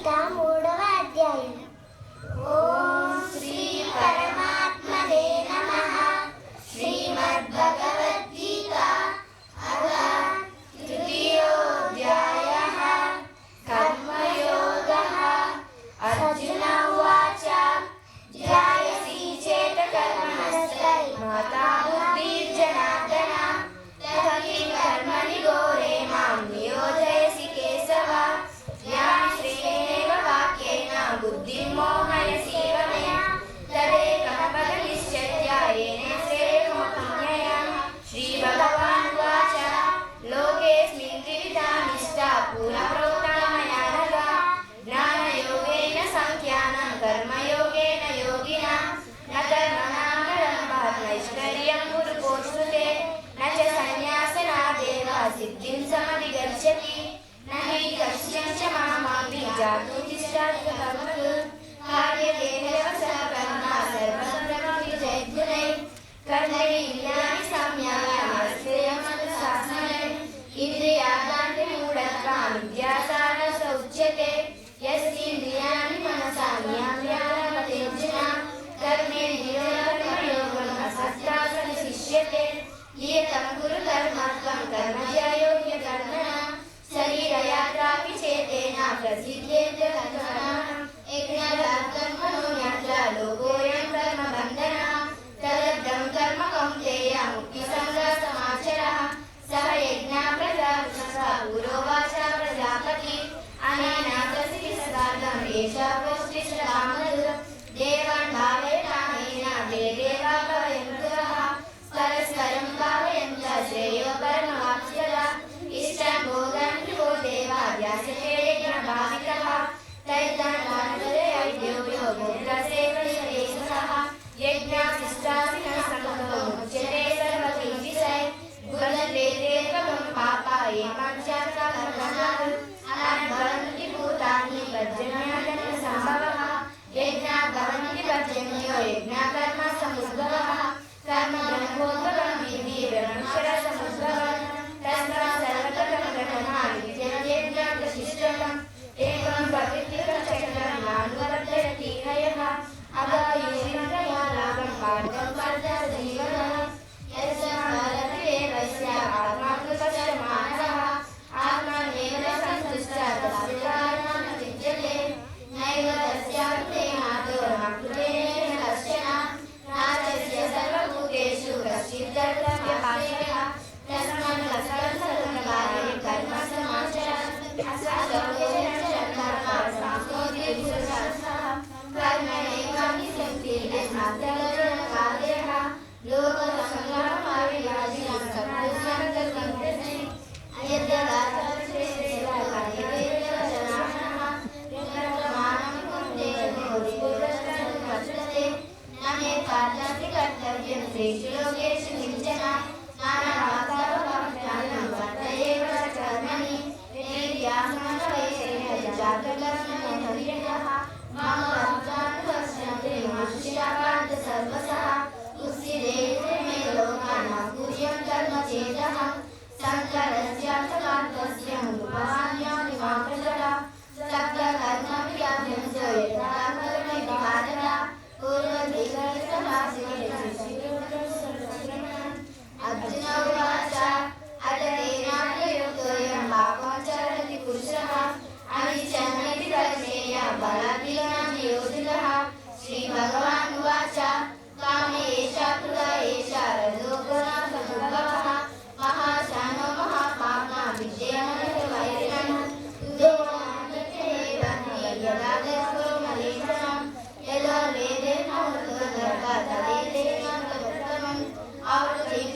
భగవద్గీత 3వ అధ్యాయం. ఓం శ్రీ పరమాత్మనే నమః. శ్రీమద్భగవద్గీత అథ తృతీయోऽధ్యాయः. కర్మయోగः. అర్జున ఉవాచ ధ్యాయసి చేత కర్మణస్తై మాతా బుద్ధిర్జనార్దన తథి కర్మణి ఘోరే మాం నియోజయసి కేశవ. యాని శ్రేయేణ వాక్యేన బుద్ధిం మోహయసీవ మయా తదేకం పదనిశ్చయ येन श्रेयोऽप्ययम्. श्रीभगवानुवाच लोकेऽस्मिन् त्रिविधा निष्ठा पुरा प्रोक्ता मया नघ. ज्ञानयोगेन साङ्ख्यानां कर्मयोगेन योगिनां न कर्मणां परं नैष्कर्यं गुरुकोऽश्नुते न च सन्न्यासनादेव सिद्धिं समधिगच्छति. न हि कश्चन च मामापि जातु तिष्ठति कर्मसु कार्यते ह्यवसः कर्मा सर्वब्रह्मविजयद्गुणैः. कर्मैन्द्रियाणि संयम्य इन्द्रियार्थमूढत्वान् विद्यासारस उच्यते. यस्येन्द्रियाणि मनसा नियम्यारभतेऽर्जुन कर्मेन्द्रियकर्मयोगम् असक्तासनिशिष्यते. ये तं कुरु कर्मत्वं कर्मज्ञयोग्यकर्मणः शरीरयात्रापि चेतेन प्रसिद्धेत कर्मणः. यज्ञात्कर्मणो यत्र लोकोऽयं कर्मबन्धनः तदर्थं कर्म कौन्तेय मुक्तिसङ्गसमाचरः. सः यज्ञः प्रजापतिः पुरोवाच प्रजापति अनेन प्रसिद्धिसाधनं एषः पुष्टिश्रवामधुः. देवान् भावयतानेन ते देवा भवयन्तः परस्परं भावयन्तः श्रेयो परमवाप्स्यतः. इष्टं भोगं त्रिभो देवा ध्यायते यज्ञभावितः तैर्दानवानप्रदयैर्देव्यो भोक्तसेवयते सः. यज्ञासिष्टासिनः संगतो मुच्यते सर्वकिल्बिषैः. गुणन्ते देवं पापा ये पञ्चकर्मणाः अनद्भवन्ति भूतानि पर्जन्यजन्यसम्भवः. यज्ञाः भवन्ति पर्जन्यो यज्ञकर्मसमुद्भवः. कर्मब्रह्मोद्भवं विद्धि ब्रह्मक्षरसमुद्भवम्. तस्मात् सर्वतः ब्रह्मणा विद्यते एवं प्रकृतिचक्रं नानुवर्तयति हयः. अगायुषीन्द्रियालाभं पार्थं वर्धजीवनः. यस्मादतिरेवस्य आत्मानुपश्यमानः आत्मन्येव सन्तुष्टः तस्य कर्म न विद्यते. नैव तस्यान्ते नातो न कृतेन कश्चन नास्य सर्वभूतेषु कश्चित् कर्तव्यपाशयः. तस्मात् कर्म सर्वकार्ये कर्म समाचर. असक्तोषेण श्रीलोकेषु किञ्चन नानाभावज्ञानं वर्तयेव कर्मणि जातकर्मणः मामवर्तानुवर्षन्ते मनुष्यापान्त सर्वसः. उस्सिदेते मे लोकानां कुर्यं कर्म चेतः. शङ्करस्यार्थकान्तस्य मुपहान्यानि मां प्रजः. सप्तकर्मविद्याभ्यंसो यथा कर्मेति भारत अर्जुन उवाच अततेनायुक्तोऽयं पापमाचरति पुरुषः अनिच्छन्नेति कर्मेय बलाद्विनां नियोजितः. श्रीभगवानुवाच कामे एषा कृता एषा रजोगुणसमुद्भवः. महाशानो महापाप्मा विद्येमनवैरिणः यदागतो मलेशनं यदा वेदेन तदेतेन तदुत्तमम् आवृत्तिं